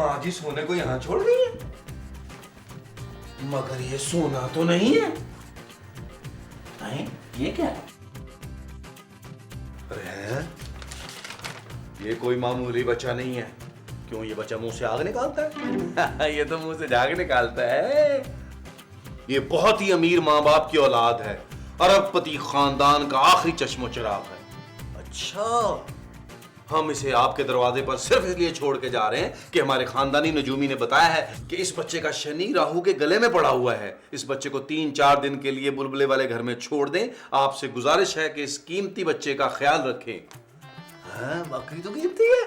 माँ जी सोने को यहाँ छोड़ गई है, मगर ये सोना तो नहीं है। नहीं, ये क्या है? अरे हैं? ये कोई मामूली बच्चा नहीं है। क्यों ये बच्चा मुंह से आग निकालता है? ये तो मुंह से झाग निकालता है। ये बहुत ही अमीर माँ बाप की औलाद है, अरबपति खानदान का आखिरी चश्मो चिराग है। अच्छा, हम इसे आपके दरवाजे पर सिर्फ इसलिए छोड़ के जा रहे हैं कि हमारे खानदानी नजूमी ने बताया है कि इस बच्चे का शनि राहु के गले में पड़ा हुआ है। इस बच्चे को 3-4 दिन के लिए बुलबुले वाले घर में छोड़ दें। आपसे गुजारिश है कि इस कीमती बच्चे का ख्याल रखें। हाँ, बकरी तो कीमती है।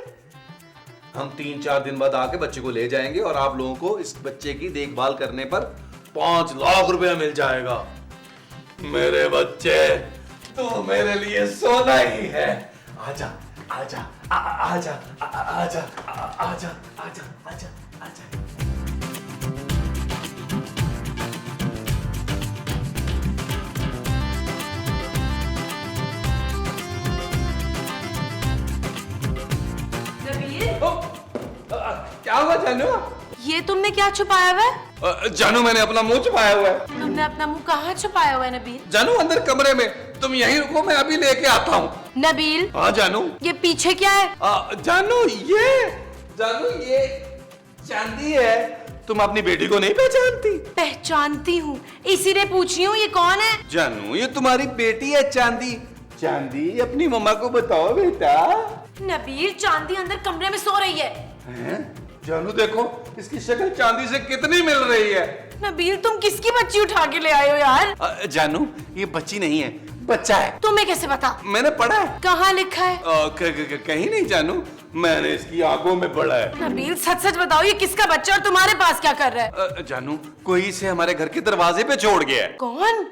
हम 3-4 दिन बाद आके बच्चे को ले जाएंगे और आप लोगों को इस बच्चे की देखभाल करने पर 5 लाख रुपया मिल जाएगा। मेरे बच्चे, तो मेरे लिए सोना ही है। आजा आजा आजा आजा आजा आजा आजा आजा। क्या हुआ जानू? ये तुमने क्या छुपाया हुआ है? जानू, मैंने अपना मुंह छुपाया हुआ है। तुमने अपना मुंह कहाँ छुपाया हुआ है नबील? जानू, अंदर कमरे में। तुम यहीं रुको, मैं अभी लेके आता हूँ। नबील, हाँ जानू। ये पीछे क्या है? जानू ये चांदी है। तुम अपनी बेटी को नहीं पहचानती? पहचानती हूँ, इसीलिए पूछ रही हूँ ये कौन है? जानू, ये तुम्हारी बेटी है चांदी। चांदी, अपनी मम्मा को बताओ बेटा। नबील, चांदी अंदर कमरे में सो रही है। हैं? जानू देखो, इसकी शक्ल चांदी से कितनी मिल रही है। नबील, तुम किसकी बच्ची उठा के ले आए हो यार? जानू, ये बच्ची नहीं है, बच्चा है। तुम्हें कैसे पता? मैंने पढ़ा है। कहाँ लिखा है? कहीं नहीं जानू, मैंने इसकी आंखों में पढ़ा है। नबील, सच सच बताओ, ये किसका बच्चा और तुम्हारे पास क्या कर रहा है? जानू, कोई इसे हमारे घर के दरवाजे पे छोड़ गया है। कौन?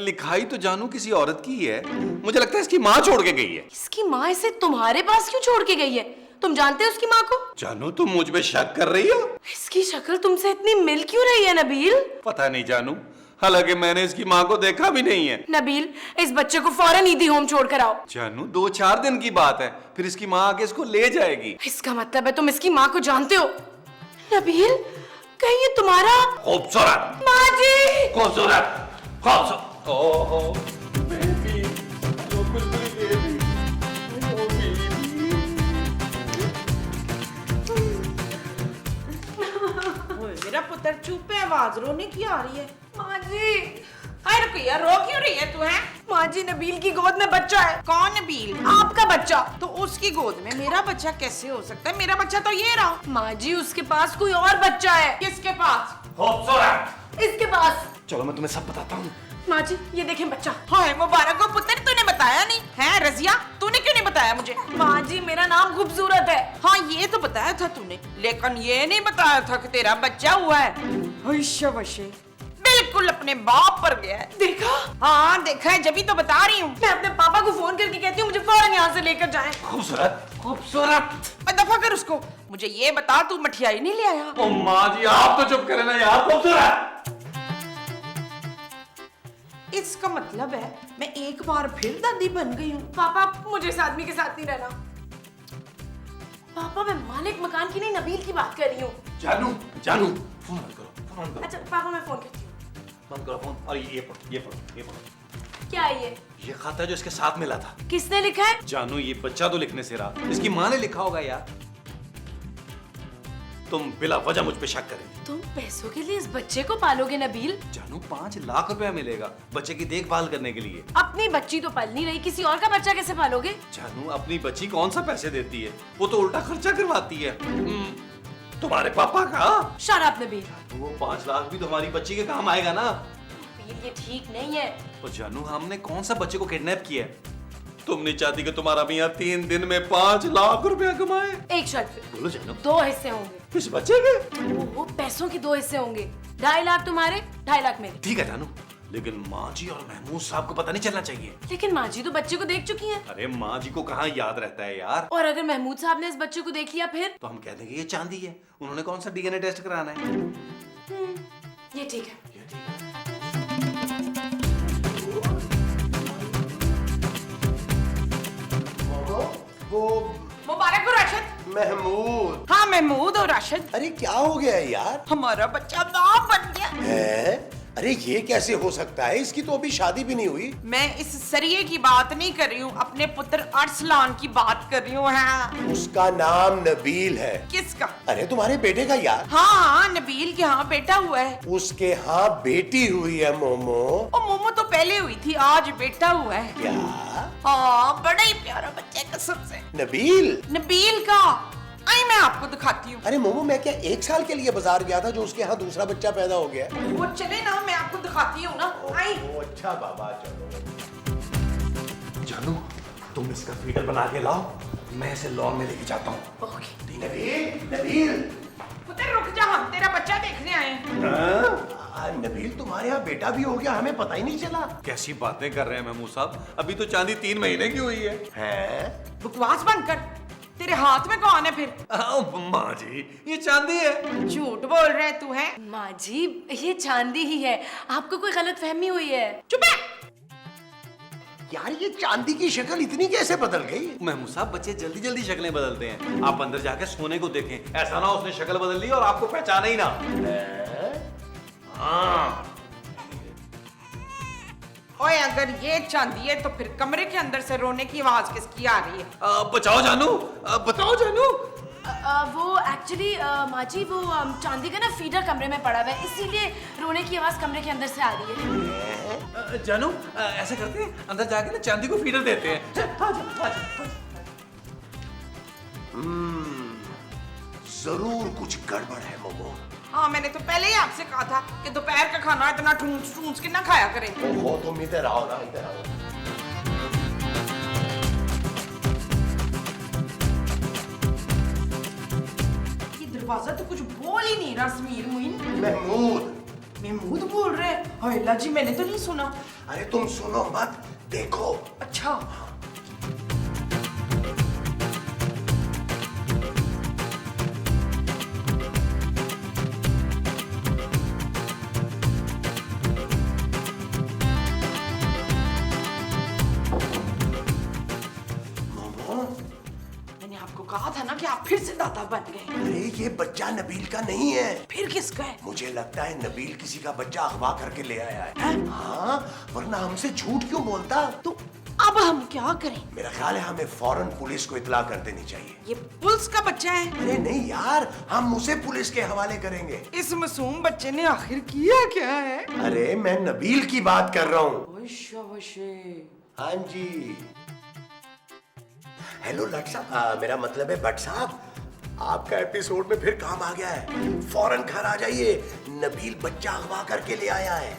लिखाई तो जानू किसी औरत की है। मुझे लगता है इसकी माँ छोड़ के गई है। इसकी माँ इसे तुम्हारे पास क्यों छोड़ के गई है? तुम जानते हो उसकी माँ को? जानू, तुम मुझ पे शक कर रही हो? इसकी शक्ल तुमसे इतनी मिल क्यों रही है नबील? पता नहीं जानू, हालांकि मैंने इसकी माँ को देखा भी नहीं है। नबील, इस बच्चे को फौरन ईदी होम छोड़ कर आओ। जानू, 2-4 दिन की बात है, फिर इसकी माँ आके इसको ले जाएगी। इसका मतलब है तुम इसकी माँ को जानते हो? नबील, कहीं ये तुम्हारा? खूबसूरत माँ जी! खूबसूरत ओहो बेबी, तो बुलबुल बेबी, ओ बेबी। मेरा पुत्र चुप है, आवाज रोने की आ रही है। माँ जी! हाय रुकिया, रो क्यों रही है तू? है माँ जी, नबील की गोद में बच्चा है। कौन नबील? आपका बच्चा। तो उसकी गोद में मेरा बच्चा कैसे हो सकता है? मेरा बच्चा तो ये रहा। माँ जी, उसके पास कोई और बच्चा है। किसके पास? खूबसूरत। इसके पास। चलो मैं तुम्हें सब बताता हूँ। माँ जी, ये देखें बच्चा। हाय मुबारक हो पुत्र, तूने बताया नहीं है? रजिया, तूने क्यों नहीं बताया मुझे? माँ जी, मेरा नाम खूबसूरत है। हाँ, ये तो बताया था तूने, लेकिन ये नहीं बताया था कि तेरा बच्चा हुआ है। वशे बिल्कुल अपने बाप पर गया है। देखा? हाँ देखा है, जब ही तो बता रही हूँ। मैं अपने पापा को फोन करके कहती हूँ मुझे फौरन यहाँ से लेकर जाएं। खूबसूरत। दफा कर उसको। मुझे ये बता, तू मठियाई नहीं ले आया? ओ माँ जी, आप तो चुप करें ना यार। खूबसूरत। इसका मतलब है मैं एक बार फिर दादी बन गई हूँ। पापा, मुझे इस आदमी के साथ नहीं रहना। पापा, मैं मालिक मकान की नहीं, नबील की बात कर रही हूँ। जानू, फोन बंद करो, फोन बंद करो। अच्छा पापा, मैं फोन करती हूँ। बंद करो फोन। और ये पढ़ो। क्या है ये? ये खाता है जो इसके साथ मिला था। किसने लिखा है? जानू, ये बच्चा तो लिखने से रहा, इसकी माँ ने लिखा होगा यार। तुम बिला वजह मुझ पे शक करेंगे। तुम पैसों के लिए इस बच्चे को पालोगे नबील? जानू, 5 लाख रुपया मिलेगा बच्चे की देखभाल करने के लिए। अपनी बच्ची तो पल नहीं रही, किसी और का बच्चा कैसे पालोगे? जानू, अपनी बच्ची कौन सा पैसे देती है, वो तो उल्टा खर्चा करवाती है। तुम्हारे पापा का। Shut up Nabeel. वो 5 लाख भी तो हमारी बच्ची के काम आएगा ना। नबील, ये ठीक नहीं है। तो जानू, हमने कौन सा बच्चे को किडनैप किया है? तुम नहीं चाहती कि तुम्हारा मियाँ 3 दिन में 5 लाख रुपया कमाए? एक शर्त पे। बोलो जानू। 2 हिस्से होंगे। इस बच्चे के? वो पैसों के 2 हिस्से होंगे। 2.5 लाख तुम्हारे, 2.5 लाख मेरे। ठीक है जानू, लेकिन माँ जी और महमूद साहब को पता नहीं चलना चाहिए। लेकिन माँ जी तो बच्चे को देख चुकी हैं। अरे माँ जी को कहाँ याद रहता है यार। और अगर महमूद साहब ने इस बच्चे को देख लिया फिर? तो हम कह देंगे ये चांदी है, उन्होंने कौन सा डीएनए टेस्ट कराना है। ये ठीक है। ये ठीक है। मुबारक हो राशिद, महमूद। हाँ महमूद और राशिद, अरे क्या हो गया है यार? हमारा बच्चा बाप बन गया है? अरे ये कैसे हो सकता है? इसकी तो अभी शादी भी नहीं हुई। मैं इस सरिये की बात नहीं कर रही हूँ, अपने पुत्र अरसलान की बात कर रही हूँ। हाँ। उसका नाम नबील है। किसका? अरे तुम्हारे बेटे का यार। हाँ नबील के यहाँ बेटा हुआ है। उसके यहाँ बेटी हुई है मोमो। ओ मोमो तो पहले हुई थी, आज बेटा हुआ है। क्या? हाँ बड़ा ही प्यारा बच्चा है कसम से। नबील? नबील का आई मैं आपको दिखाती हूँ। अरे मोमो, मैं क्या 1 साल के लिए बाजार गया था जो उसके यहाँ दूसरा बच्चा पैदा हो गया? वो चले ना, मैं आपको दिखाती हूँ ना। आई। ओ अच्छा बाबा, चलो। जानू, तुम इसका फीडर बना के लाओ, मैं इसे लॉन में लेके जाता हूँ। ओके। नबील, नबील। पुत्र रुक जा, हम तेरा बच्चा देखने आए हैं। नबील, तुम्हारे यहाँ बेटा भी हो गया, हमें पता ही नहीं चला। कैसी बातें कर रहे हैं महमूद साहब, अभी तो चांदी 3 महीने की हुई है। हैं? बकवास बंद कर, तेरे हाथ में कौन है फिर? माँ जी, ये चांदी है। झूठ बोल रहे तू है? माँ जी ये चांदी ही है, आपको कोई गलत फहमी हुई है। चुप है। यार ये चांदी की शक्ल इतनी कैसे बदल गई? महमूद साहब, बच्चे जल्दी जल्दी शक्लें बदलते हैं। आप अंदर जाके सोने को देखें, ऐसा ना उसने शक्ल बदल ली और आपको पहचाना ही ना। हाँ। ओए अगर ये चांदी है तो फिर कमरे के अंदर से रोने की आवाज किसकी आ रही है? बचाओ जानू, बताओ जानू। वो एक्चुअली माँ जी वो चांदी का ना फीडर कमरे में पड़ा हुआ है, इसीलिए रोने की आवाज कमरे के अंदर से आ रही है। जानू, ऐसा करते हैं, अंदर जाके ना चांदी को फीडर देते हैं। जरूर कुछ गड़बड़ है मोमो। हाँ मैंने तो पहले ही आपसे कहा था कि दोपहर का खाना इतना ठूंस ठूंस के ना खाया करें। ओहो, तुम इधर आओ ना, इधर आओ। ये दरवाजा तो कुछ बोल ही नहीं रहा। समीर मुइन महमूद। महमूद बोल रहे हैं? हाय अल्लाह जी, मैंने तो नहीं सुना। अरे तुम सुनो मत, देखो। अच्छा। मैंने आपको कहा था ना कि आप फिर से दादा बन गए। अरे ये बच्चा नबील का नहीं है। फिर किसका है? मुझे लगता है नबील किसी का बच्चा अगवा करके ले आया है। हाँ, वरना हमसे झूठ क्यों बोलता? तो अब हम क्या करें? मेरा ख्याल है हमें फौरन पुलिस को इत्तला कर देनी चाहिए। ये पुलिस का बच्चा है? अरे नहीं यार, हम उसे पुलिस के हवाले करेंगे। इस मासूम बच्चे ने आखिर किया क्या है? अरे मैं नबील की बात कर रहा हूँ। हाँ जी। हेलो लट साहब, मेरा मतलब है भट्ट साहब, आपका एपिसोड में फिर काम आ गया है। फौरन घर आ जाइए, नबील बच्चा अगवा करके ले आया है।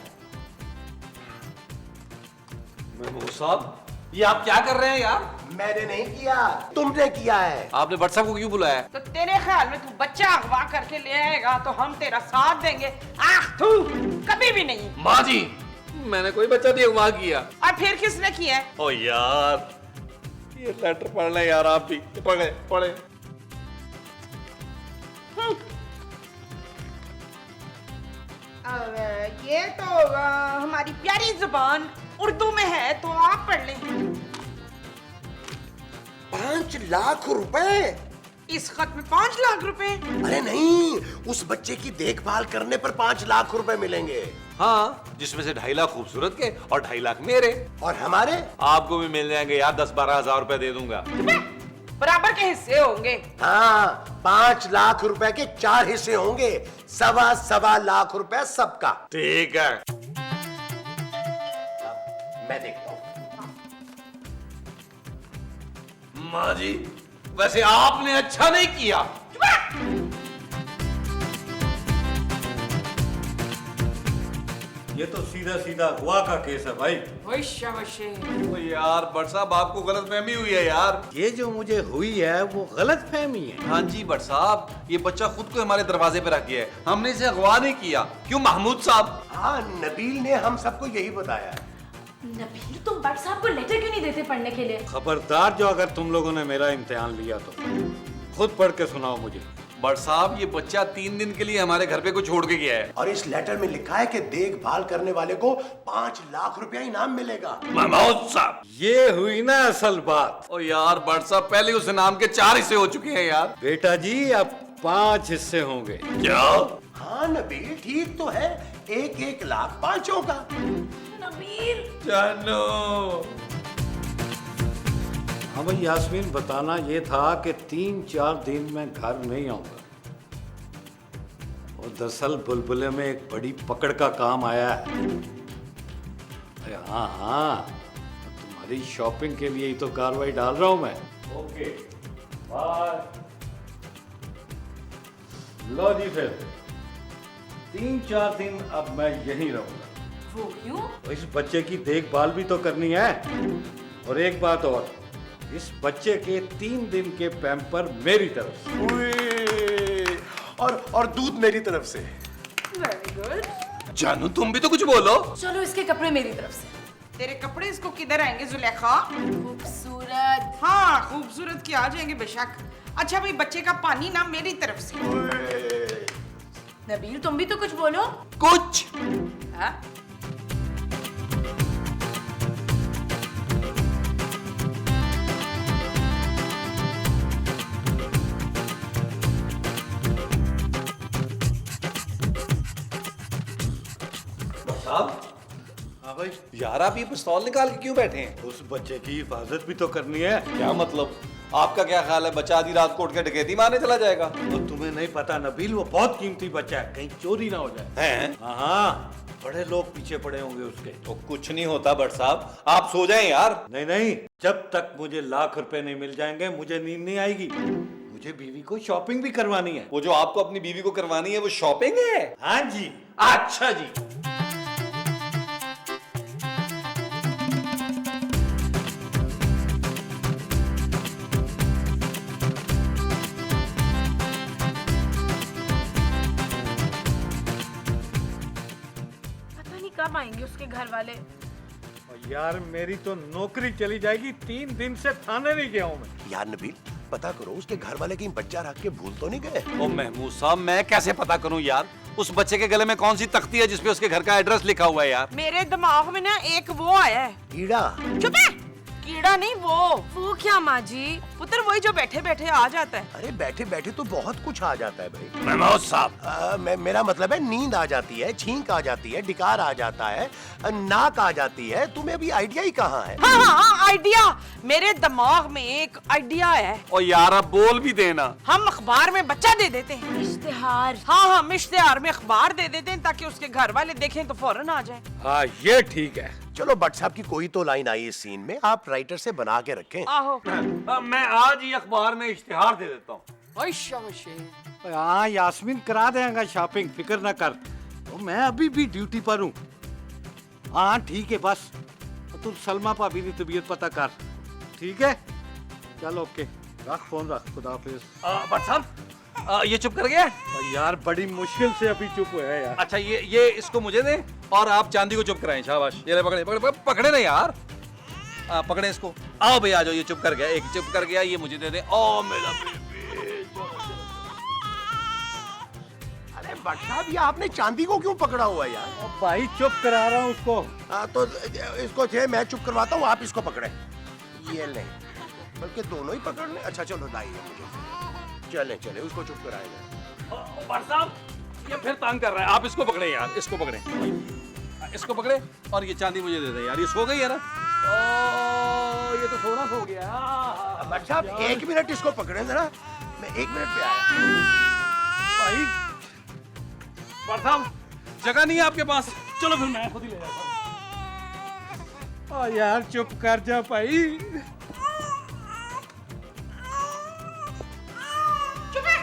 महमूद साहब, ये आप क्या कर रहे हैं यार? मैंने नहीं किया, तुमने किया है। आपने भट्ट साहब को क्यों बुलाया? तो तेरे ख्याल में तू बच्चा अगवा करके ले आएगा तो हम तेरा साथ देंगे? आख तू, कभी भी नहीं। माँ जी, मैंने कोई बच्चा नहीं अगवा किया। और फिर किसने किया है? ओ यार, ये लेटर पढ़ ले यार, आप भी पढ़े पढ़े। ये तो हमारी प्यारी जुबान उर्दू में है, तो आप पढ़ लें। 5 लाख रुपए? इस खत में 5 लाख रुपए? अरे नहीं, उस बच्चे की देखभाल करने पर 5 लाख रुपए मिलेंगे। हाँ, जिसमें से 2.5 लाख खूबसूरत के और 2.5 लाख मेरे। और हमारे? आपको भी मिल जाएंगे यार, 10-12 हजार रुपए दे दूंगा। बराबर के हिस्से होंगे। हाँ, 5 लाख रुपए के 4 हिस्से होंगे, 1.25 लाख रुपए सबका। ठीक है। मैं देखता हूँ। माँ जी, वैसे आपने अच्छा नहीं किया। ये तो सीधा सीधा अगवा का केस है भाई। ओ यार भट्ट साहब, आपको गलतफहमी हुई है यार। ये जो मुझे हुई है वो गलत फहमी है। हाँ जी भट्ट साहब, ये बच्चा खुद को हमारे दरवाजे पे रख गया है, हमने इसे अगवा नहीं किया। क्यों महमूद साहब? हाँ, नबील ने हम सबको यही बताया। नबील तुम भट्ट साहब को लेटर क्यों नहीं देते पढ़ने के लिए? खबरदार, जो अगर तुम लोगों ने मेरा इम्तिहान लिया तो खुद पढ़ के सुनाओ मुझे। बट साहब ये बच्चा 3 दिन के लिए हमारे घर पे को छोड़ के गया है। और इस लेटर में लिखा है कि देखभाल करने वाले को 5 लाख रुपया इनाम मिलेगा। महमूद साहब, ये हुई ना असल बात। ओ यार बट साहब, पहले उस इनाम के 4 हिस्से हो चुके हैं यार। बेटा जी अब 5 हिस्से होंगे। क्या? हाँ नबील, ठीक तो है, 1-1 लाख पांचों का। नबील जानू, हाँ भाई यास्मीन, बताना ये था कि 3-4 दिन में घर नहीं आऊंगा। और दरअसल बुलबुले में एक बड़ी पकड़ का काम आया है। अरे हाँ हाँ, तुम्हारी शॉपिंग के लिए ही तो कार्रवाई डाल रहा हूं मैं। Okay bye. लो जी, फिर 3-4 दिन अब मैं यहीं रहूंगा। वो क्यों? तो इस बच्चे की देखभाल भी तो करनी है। और एक बात और, इस बच्चे के 3 दिन के पैम्पर मेरी तरफ से। उए, और दूध मेरी तरफ से। Very good. जानू तुम भी तो कुछ बोलो। चलो इसके कपड़े मेरी तरफ से। तेरे कपड़े इसको किधर आएंगे जुलेखा? खूबसूरत। हाँ, खूबसूरत के आ जाएंगे बेशक। अच्छा भाई, बच्चे का पानी ना मेरी तरफ से। नबील तुम भी तो कुछ बोलो। कुछ हाँ? साहब, हाँ भाई, यार आप ये पिस्तौल निकाल के क्यों बैठे हैं? उस बच्चे की हिफाजत भी तो करनी है। क्या मतलब? आपका क्या ख्याल है बच्चा आधी रात को उठ के डकैती मारने चला जाएगा? और तुम्हें नहीं पता नबील, वो बहुत कीमती बच्चा है, कहीं चोरी ना हो जाए। हैं? हाँ, बड़े लोग पीछे पड़े होंगे उसके। तो कुछ नहीं होता बट साहब, आप सो जाएं यार। नहीं नहीं, जब तक मुझे लाख रुपए नहीं मिल जाएंगे मुझे नींद नहीं आएगी। मुझे बीवी को शॉपिंग भी करवानी है। वो जो आपको अपनी बीवी को करवानी है वो शॉपिंग है? हाँ जी। अच्छा जी। पता नहीं कब आएंगे उसके घर वाले। और यार मेरी तो नौकरी चली जाएगी, 3 दिन से थाने नहीं गया हूँ मैं। यार नबील, पता करो उसके घर वाले कहीं बच्चा रख के भूल तो नहीं गए। ओ महमूद साहब, मैं कैसे पता करूं यार? उस बच्चे के गले में कौन सी तख्ती है जिसपे उसके घर का एड्रेस लिखा हुआ है यार? मेरे दिमाग में ना एक वो आया है। कीड़ा। चुप है, कीड़ा नहीं वो क्या माँ जी? पुत्र, वही जो बैठे बैठे आ जाता है। अरे बैठे बैठे तो बहुत कुछ आ जाता है भाई। महमूद साहब, मेरा मतलब है नींद आ जाती है, छींक आ जाती है, डिकार आ जाता है, नाक आ जाती है। तुम्हें अभी आइडिया ही कहाँ है? हाँ हाँ हाँ, आइडिया। मेरे दिमाग में एक आइडिया है। और यार आप बोल भी देना। हम अखबार में बच्चा दे देते हैं। इश्तिहार। हाँ हम इश्तिहार में अखबार दे देते हैं ताकि उसके घर वाले देखें तो फौरन आ जाए। हाँ ये ठीक है। चलो भट्ट साहब की कोई तो लाइन आई इस सीन में, आप राइटर से बना के रखें। आहो। मैं आज ही अखबार में इश्तिहार दे देता हूँ। हाँ यास्मीन करा देगा शॉपिंग, फिक्र ना कर। तो मैं अभी भी ड्यूटी पर हूँ। हाँ ठीक है, बस तुम सलमा भाभी की तबीयत पता कर, ठीक है? चल ओके, रख फोन रख, खुदा हाफिज। बट साहब, ये चुप कर गया? यार बड़ी मुश्किल से अभी चुप हुआ है यार। अच्छा ये इसको मुझे दे और आप चांदी को चुप कराएं। शाबाश, ये ले पकड़े पकड़े पकड़े ना यार। पकड़े इसको। आओ भैया आ जाओ, ये चुप कर गया, एक चुप कर गया, ये मुझे दे दे। ओ मेरा बेबी। अरे भट्ट साहब, ये आपने चांदी को क्यों पकड़ा हुआ है यार? भाई चुप करा रहा हूँ उसको। तो इसको जो है मैं चुप करवाता हूँ, आप इसको पकड़े। ये ले, बल्कि दोनों ही पकड़ने। अच्छा चलो लाइए मुझे, चले चले उसको चुप कराएंगे। बट साहब, ये फिर तंग कर रहा है। आप इसको पकड़े यार, इसको पकड़े, इसको पकड़े और ये चांदी मुझे दे दे यार। ये सो गई है ना? ओ ये तो सोना सो गया। भट्ट साहब 1 मिनट इसको पकड़े जरा, मैं 1 मिनट पे आया। भाई बट साहब, जगह नहीं है आपके पास? चलो फिर मैं खुद ही ले जाता हूँ। यार चुप कर जा भाई। चुप है,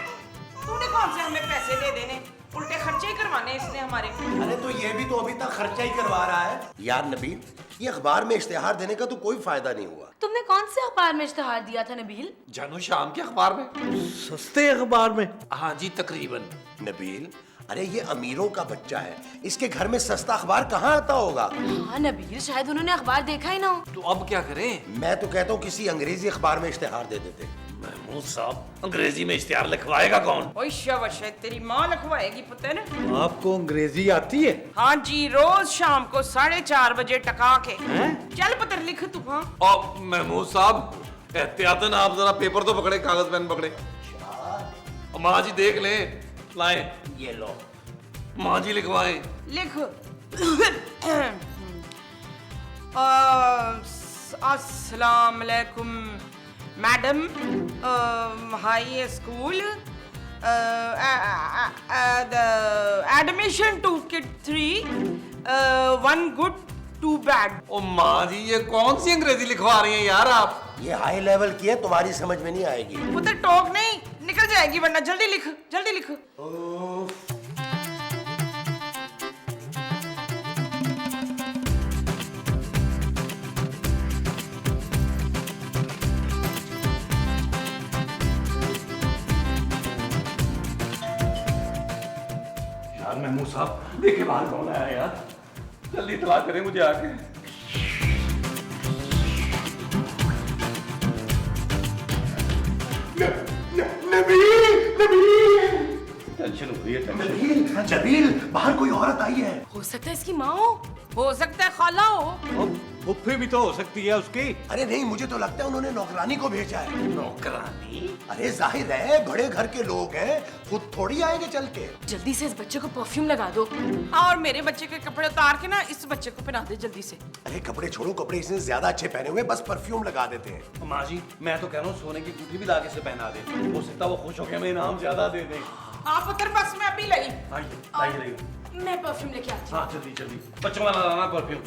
तूने कौन से हमें पैसे दे देने, उल्टे खर्चे ही करवाने इसने हमारे। अरे तो ये भी तो अभी तक खर्चा ही करवा रहा है। यार नबील, ये अखबार में इश्तिहार देने का तो कोई फायदा नहीं हुआ। तुमने कौन से अखबार में इश्तिहार दिया था नबील? जानू, शाम के अखबार में। सस्ते अखबार में? हाँ जी तकरीबन। नबील, अरे ये अमीरों का बच्चा है, इसके घर में सस्ता अखबार कहाँ आता होगा? हाँ नबील, शायद उन्होंने अखबार देखा ही ना हो। तो अब क्या करें? मैं तो कहता हूँ किसी अंग्रेजी अखबार में इश्तिहार दे देते। महमूद साहब अंग्रेजी में इश्तिहार लिखवाएगा कौन? ओए शाबाशे, तेरी माँ लिखवाएगी पुत्र। आपको अंग्रेजी आती है? हाँ जी, रोज शाम को 4:30 बजे टका के। हैं? चल पुत्र लिख तू। हाँ और महमूद साहब एहतियातन आप जरा पेपर तो पकड़े, कागज पेन पकड़े। माँ जी देख लें, लाए ये लो। माँ जी लिखवाएं। लिख। अस्सलाम वालेकुम madam, high school, admission to kid 3, 1 good 2 bad. ओ माँ जी ये कौन सी अंग्रेजी लिखवा रही हैं यार आप? ये हाई लेवल की है, तुम्हारी समझ में नहीं आएगी। पुत्र टोक नहीं, निकल जाएगी वरना। जल्दी लिख, जल्दी लिख। यार महमूद साहब देखे बाहर कौन आया यार, जल्दी इतला करें मुझे आके। टेंशन हो रही है, टेंशन। नबील, जबील, बाहर कोई औरत आई है। हो सकता है इसकी माँ हो सकता है खाला हो। फुफ्फी भी तो हो सकती है उसकी। अरे नहीं, मुझे तो लगता है उन्होंने नौकरानी को भेजा है। नौकरानी? अरे जाहिर है, बड़े घर के लोग हैं, खुद थोड़ी आएंगे चल के। जल्दी से इस बच्चे को परफ्यूम लगा दो। और मेरे बच्चे के कपड़े उतार के ना इस बच्चे को पहना दे जल्दी से। अरे कपड़े छोड़ो, कपड़े इसने ज्यादा अच्छे पहने हुए, बस परफ्यूम लगा देते हैं। माँ जी मैं तो कह रहा हूँ सोने की अंगूठी भी लाके से पहना दे, हो सकता है वो खुश होकर हमें इनाम ज्यादा दे दे। हाँ पुत्र बस मैं अभी लगी। आइए आइए आइए। मैं परफ्यूम लेके आती हूँ। हाँ जल्दी जल्दी, बच्चों वाला लाना परफ्यूम।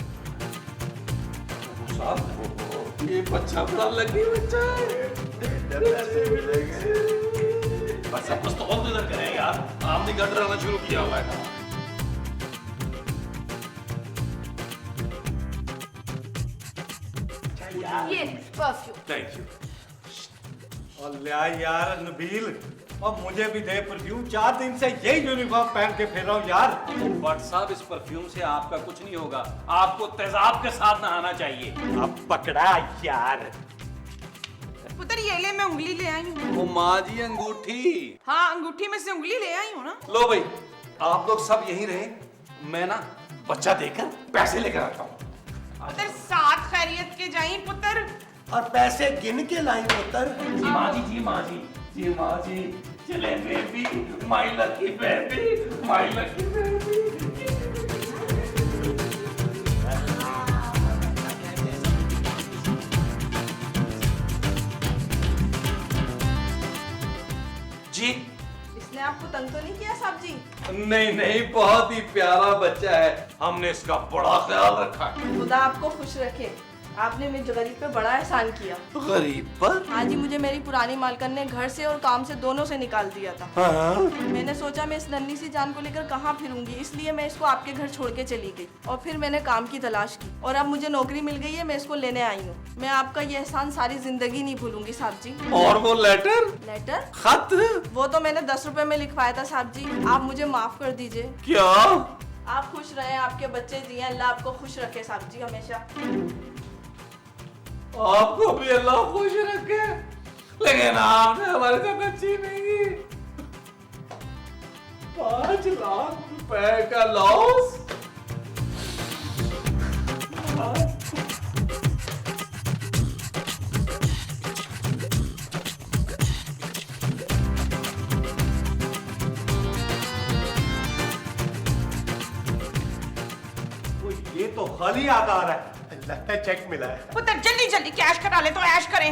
साहब ये बच्चा बड़ा लकी बच्चा है। बस अब तो और इधर करें यार, आपने गट रहना शुरू किया हुआ है। ये परफ्यूम। Thank you. और लिया यार नबील, और मुझे भी दे परफ्यूम। 4 दिन से यही यूनिफॉर्म पहन के फिर रहा हूँ यार। भट्ट साहब इस परफ्यूम से आपका कुछ नहीं होगा, आपको तेजाब के साथ नहाना चाहिए। अब पकड़ा यार। पुत्र ये ले, मैं उंगली ले आई हूँ। वो माँ जी अंगूठी। हाँ अंगूठी में से उंगली ले आई हूँ ना। लो भाई आप लोग सब यहीं रहे, मैं ना बच्चा देकर पैसे लेकर आता हूँ। पुत्र साथ खैरियत के जाई पुत्र। और पैसे गिन के लाई पुत्र। जी माँ जी, जी माँ जी, जी माँ जी। चले baby, my lucky baby, my lucky baby. जी इसने आपको तंग तो नहीं किया साहब जी? नहीं नहीं, बहुत ही प्यारा बच्चा है, हमने इसका बड़ा ख्याल रखा है। खुदा आपको खुश रखे। आपने मेरे गरीब पे बड़ा एहसान किया। गरीब पर? हाँ जी, मुझे मेरी पुरानी मालकन ने घर से और काम से दोनों से निकाल दिया था। हाँ। मैंने सोचा मैं इस नन्ही सी जान को लेकर कहाँ फिरूंगी, इसलिए मैं इसको आपके घर छोड़ के चली गई और फिर मैंने काम की तलाश की और अब मुझे नौकरी मिल गई है, मैं इसको लेने आई हूँ। मैं आपका ये एहसान सारी जिंदगी नहीं भूलूंगी साहब जी। और वो लेटर? लेटर? खत? वो तो मैंने 10 रुपए में लिखवाया था साहब जी, आप मुझे माफ कर दीजिए। क्या? आप खुश रहे, आपके बच्चे जिए, अल्लाह आपको खुश रखे साहब जी हमेशा। आपको भी अल्लाह खुश रखे, लेकिन आपने हमारे साथ अच्छी नहीं की। 5 लाख रुपए का लॉस। ये तो खाली याद आ रहा है। लगता है चेक मिला है। पुत्र जल्दी जल्दी कैश करा ले तो ऐश करें।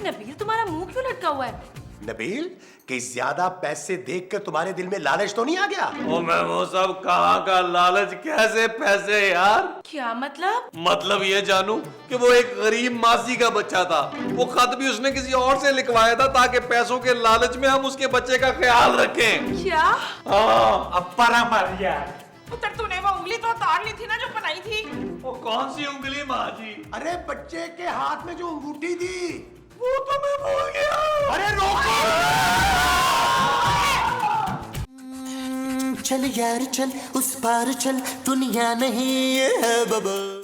नबील तुम्हारा मुंह क्यों लटका हुआ है? नबील, कि ज्यादा पैसे देखकर तुम्हारे दिल में लालच तो नहीं आ गया? ओ मैं वो सब कहाँ का लालच, कैसे पैसे यार? क्या मतलब? मतलब ये जानू कि वो एक गरीब मासी का बच्चा था, वो खत भी उसने किसी और से लिखवाया था ताकि पैसों के लालच में हम उसके बच्चे का ख्याल रखें। क्या? हाँ। अब परा मर गया। पुत्र तूने वो उंगली तो उतार ली थी ना जो बनाई थी। वो कौन सी उंगली माँ जी? अरे बच्चे के हाथ में जो अंगूठी थी वो तो मैं भूल गया। अरे रोको! चल यार चल, उस पार चल, दुनिया नहीं है बबल।